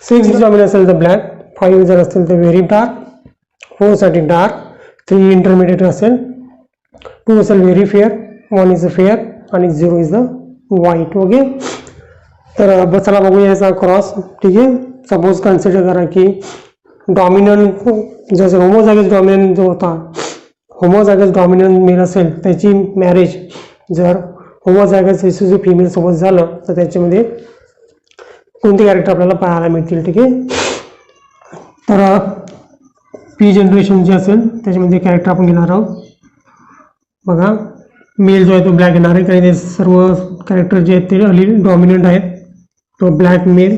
6 डॉमिनंट असेल तर ब्लॅक, 5 जर असेल तर व्हेरी डार्क, 4 साठी डार्क, 3 इंटरमिडिएट असेल, 2 असेल very fair, 1 is a fair आणि 0 इज द व्हाईट. ओके. तर चला बघूया याचा क्रॉस. ठीक आहे. सपोज कन्सिडर करा की डॉमिनंट जसं होमोझायगस डॉमिनंट जो होता, होमोझायगस डॉमिनंट मेल असेल त्याची मॅरेज जर होमोझायगस रिसेसिव्ह फिमेल सोबत झालं तर त्याच्यामध्ये कोणते कॅरेक्टर आपल्याला पाहायला मिळतील. ठीक आहे. तर पी जनरेशन जे असेल त्याच्यामध्ये कॅरेक्टर आपण घेणार आहोत. बघा मेल जो आहे तो ब्लॅक येणार आहे, कारण ते सर्व कॅरेक्टर जे आहेत ते अली डॉमिनंट आहेत. तो ब्लॅक मेल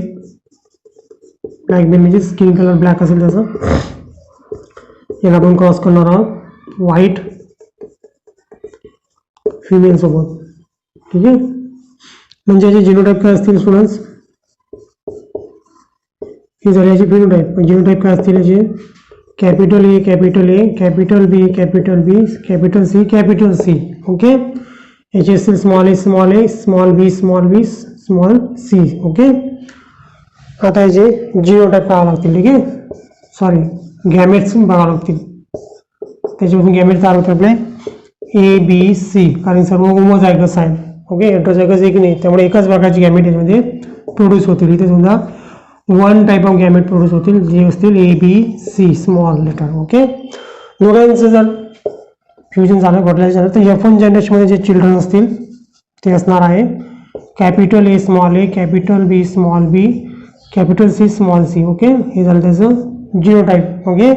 म्हणजे स्किन कलर ब्लॅक असेल त्याचं. याला आपण क्रॉस करणार आहोत व्हाईट फिमेल सोबत. ठीक आहे. म्हणजे याचे जिनोटाईप काय असतील स्टुडंट्स, ही झाली याची फिनोटाईप. पण जिनोटाईप काय असतील याचे, capital A, capital A, capital B, capital B, capital C, capital C. Okay. याचे असतील small A, small A, small B, small B, small C. Okay. आता याचे जिनोटाईप पाहावं लागतील. ठीक आहे. सॉरी, गॅमेट्स बघावं लागतील. त्याच्यापासून गॅमेट तयार होते आपले ए बी सी, कारण सर्व होमोझायगस आहे. ओके. हेटेरोझायगस एक नाही, त्यामुळे एकाच प्रकारची गॅमेट याच्यामध्ये प्रोड्यूस होतील. इथे सुद्धा 1 टाईप ऑफ गॅमेट प्रोड्यूस होतील जे असतील A B C small letter. Okay. दोघांचं जर फ्युजन झालं, फर्टिलायझर झालं, तर F1 जनरेशनमध्ये जे चिल्ड्रन असतील ते असणार आहे capital A small A, capital B small B, capital C small C. Okay. हे झालं त्याचं जिनोटाईप. ओके.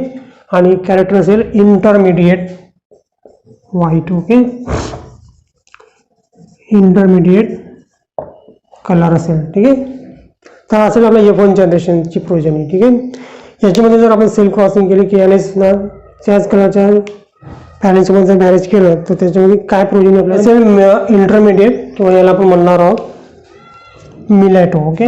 आणि कॅरेक्टर असेल intermediate white. Okay. Intermediate colour असेल. ठीक आहे. तर असेल आपल्या F1 जनरेशनची प्रोजेनी. ठीक आहे. याच्यामध्ये जर आपण सेल क्रॉसिंग केली की याने त्याच कलरच्या पॅरेंट्ससोबत जर मॅरेज केलं तर त्याच्यामध्ये काय प्रोजेनी आपल्याला असेल इंटरमिडिएट, किंवा याला आपण म्हणणार आहोत मिलॅटो. ओके.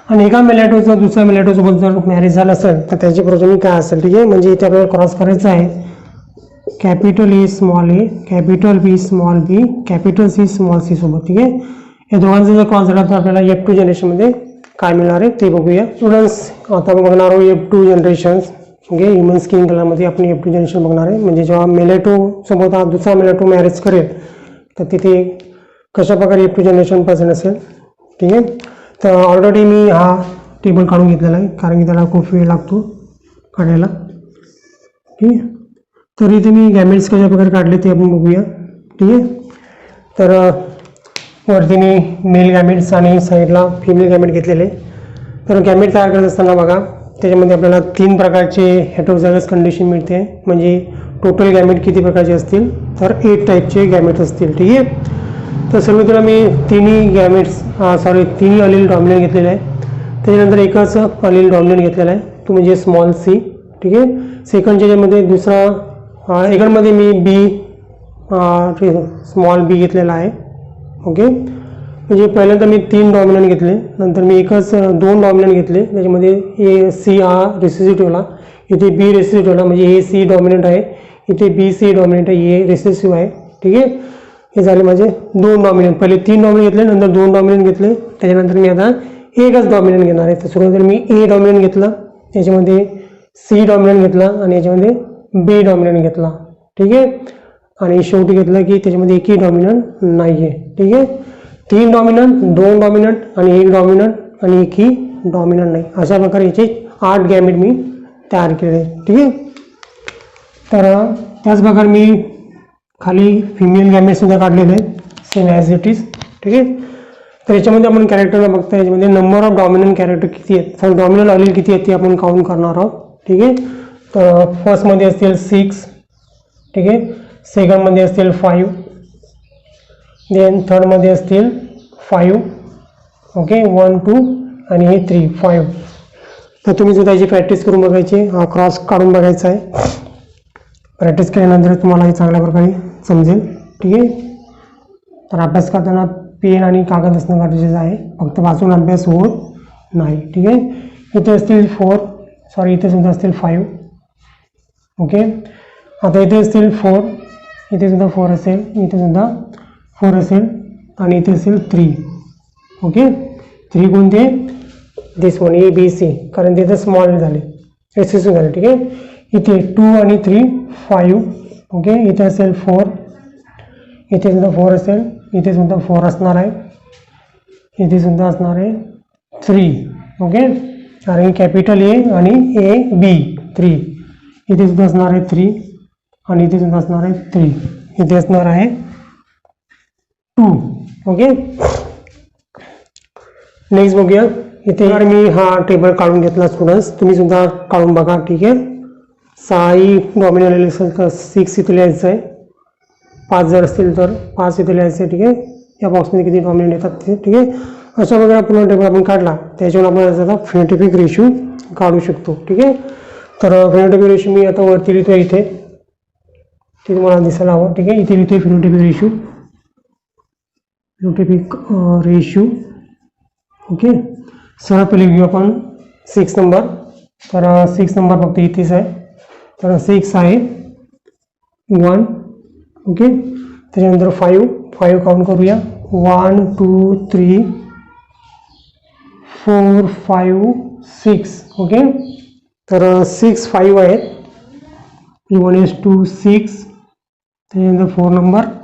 आणि एका मिलॅटोचं दुसऱ्या मिलॅटोसोबत जर मॅरेज झालं असेल तर त्याची प्रोजेनी काय असेल. ठीक आहे. म्हणजे इथे आपल्याला क्रॉस करायचं आहे capital A small A, capital B small B, capital C small C सोबत. ठीक आहे. या दोघांचा जर क्रॉस झाला तर आपल्याला F2 जनरेशनमध्ये काय मिळणार आहे ते बघूया. स्टुडंट्स आता आपण बघणार आहोत F2 generations. Okay. Human skin कलरमध्ये आपण F2 जनरेशन बघणार आहे. म्हणजे जेव्हा मिलॅटो सोबत हा दुसरा मिलॅटो मॅरेज करेल तर तिथे कशा प्रकारे F2 जनरेशन पर्सेंट असेल. ठीक आहे. तर ऑलरेडी मी हा टेबल काढून घेतलेला आहे, कारण की त्याला खूप वेळ लागतो काढायला. ठीक आहे. तर इथे मी गॅमेट्स कशा प्रकारे काढले ते आपण बघूया. ठीक आहे. तर वरती मी मेल गॅमेट्स आणि साईडला फिमेल गॅमेट घेतलेले. तर गॅमेट तयार करत असताना बघा त्याच्यामध्ये आपल्याला 3 प्रकारचे हेटेरोझायगस कंडिशन मिळते. म्हणजे टोटल गॅमेट किती प्रकारचे असतील तर 8 टाईपचे गॅमेट असतील. ठीक आहे. तर सुरुवातीला मी तिन्ही अलील डॉमिनंट घेतलेले आहे. त्याच्यानंतर एकच अलील डॉमिनंट घेतलेला आहे, तो म्हणजे स्मॉल सी. ठीक आहे. सेकंड ज्याच्यामध्ये दुसरा एकामध्ये मी बी स्मॉल बी घेतलेला आहे. ओके. म्हणजे पहिल्यांदा मी 3 डॉमिनंट घेतले, नंतर मी 2 डॉमिनंट घेतले. त्याच्यामध्ये ए सी हा रेसिसिव्ह ठेवला, इथे बी रेसिसिव्ह ठेवला. म्हणजे ए सी डॉमिनंट आहे, इथे बी सी डॉमिनंट आहे, ए रेसिसिव्ह आहे. ठीक आहे. हे झाले माझे 2 डॉमिनंट. पहिले 3 डॉमिनंट घेतले, नंतर 2 डॉमिनंट घेतले. त्याच्यानंतर मी आता एकच डॉमिनंट घेणार आहे. तर सुरुवातीला मी ए डॉमिनंट घेतला, याच्यामध्ये सी डॉमिनंट घेतला आणि याच्यामध्ये बी डॉमिनंट घेतला. ठीक आहे. आणि शेवटी घेतला की त्याच्यामध्ये एकही डॉमिनंट नाही आहे. ठीक आहे. 3 डॉमिनंट, 2 डॉमिनंट आणि 1 डॉमिनंट आणि एकही डॉमिनंट नाही. अशा प्रकारे याचे 8 गॅमेट मी तयार केले. ठीक आहे. तर त्याच प्रकारे मी खाली फिमेल गॅमेट सुद्धा काढलेले आहेत सेम ॲज इट इज. ठीक आहे. तर याच्यामध्ये आपण कॅरेक्टरला बघता, याच्यामध्ये नंबर ऑफ डॉमिनंट कॅरेक्टर किती आहेत, तर डॉमिनंट अलील किती आहेत ते आपण काउंट करणार आहोत. ठीक आहे. तर फर्स्टमध्ये असतील 6. ठीक आहे. सेकंडमध्ये असतील 5, देन थर्डमध्ये असतील 5. ओके. 1 2 आणि हे 3 5. तर तुम्ही सुद्धा याची प्रॅक्टिस करून बघायची, हा क्रॉस काढून बघायचा आहे. प्रॅक्टिस केल्यानंतर तुम्हाला हे चांगल्या प्रकारे समजेल. ठीक आहे. तर अभ्यास करताना पेन आणि कागद असणं गरजेचं आहे, फक्त वाचून अभ्यास होत नाही. ठीक आहे. इथे असतील 4, सॉरी इथे सुद्धा असतील 5. ओके. आता इथे असतील 4, इथे सुद्धा 4 असेल, इथे सुद्धा 4 असेल आणि इथे असेल 3. ओके. 3 कोणते? दिस वन ए बी सी, कारण तिथे स्मॉल झाले, एक्सेसिव्ह झाले. ठीक आहे. इथे 2 आणि 3 5. ओके. इथे असेल 4, इथे सुद्धा 4 असेल, इथे सुद्धा 4 असणार आहे, इथे सुद्धा असणार आहे 3. ओके. कारण कॅपिटल ए आणि ए बी 3. इथे सुद्धा असणार आहे 3 आणि इथे सुद्धा असणार आहे 3. इथे असणार आहे 2. ओके. नेक्स्ट बघूया. इथे मी हा टेबल काढून घेतला स्टुडंट्स, तुम्ही सुद्धा काढून बघा. ठीक आहे. 6 डॉमिनल आलेले असेल तर 6 इथे लिहायचं आहे, 5 जर असतील तर 5 इथे लिहायचं आहे. ठीक आहे. या बॉक्समध्ये किती डॉमिनल येतात ते. ठीक आहे. अशा प्रकारे पूर्ण टेबल आपण काढला, त्याच्यावर आपण याचा फिनोटाइपिक रेशो काढू शकतो. ठीक आहे. तर फिनोटाइपिक रेशो मी आता वरती लिहितो इथे, ते तुम्हाला दिसायला हवं. ठीक आहे. इथे लिहितो फिनोटाइपिक रेशो. ओके. सर्वात पहिले घेऊ आपण 6 नंबर. तर 6 नंबर फक्त इथेच आहे, तर 6 आहे 1. ओके. त्याच्यानंतर 5 काउंट करूया. 1 2 3 4 5 6. ओके. तर 6 5 आहेत. 1 is to 6. त्याच्यानंतर 4 नंबर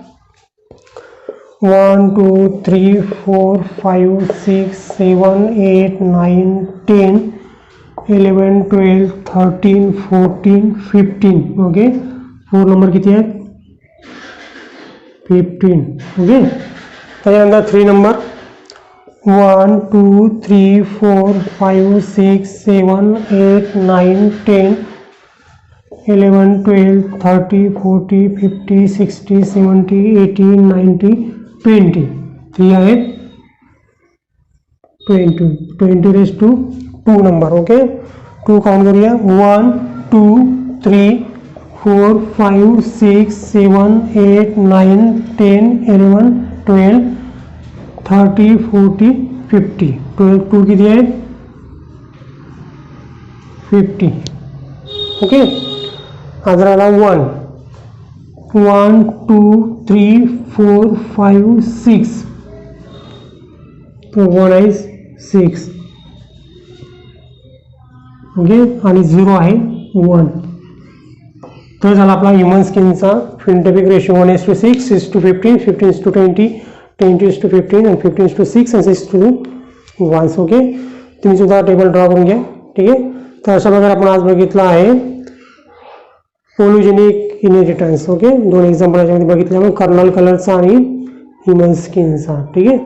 1 2 3 4 5 6 7 8 9 10 11 12 13 14 15. ओके. 4 नंबर किती आहेत? 15. ओके. त्याच्यानंतर 3 नंबर 1 2 3 4 5 6 7 8 9 10 11 12 30 40 50 60 70 80 90 20. 3 आहेत 20 raise to 2 number. Okay. 2 count करूया. 1 2 3 4 5 6 7 8 9 10 11 12 30 40 50. 2 किती आहेत? 50. ओके. आता राहिला 1 2 3 4 5 6. तो 1 आहे 6. ओके. आणि 0 आहे 1. तर झाला आपला ह्युमन स्किनचा फिनोटाइपिक रेशो 1:6, 6:15, 15:20, 20:15 आणि 15:6 आणि 6:1. ओके. तुम्ही सुद्धा टेबल ड्रॉ करून घ्या. ठीक आहे. तर अशा प्रकारे आपण आज बघितलं आहे पोलोजेनिक इनहेरिटन्स. ओके. 2 एक्झाम्पल याच्यामध्ये बघितले आपण, कर्नल कलरचा आणि ह्युमन स्किनचा. ठीक आहे.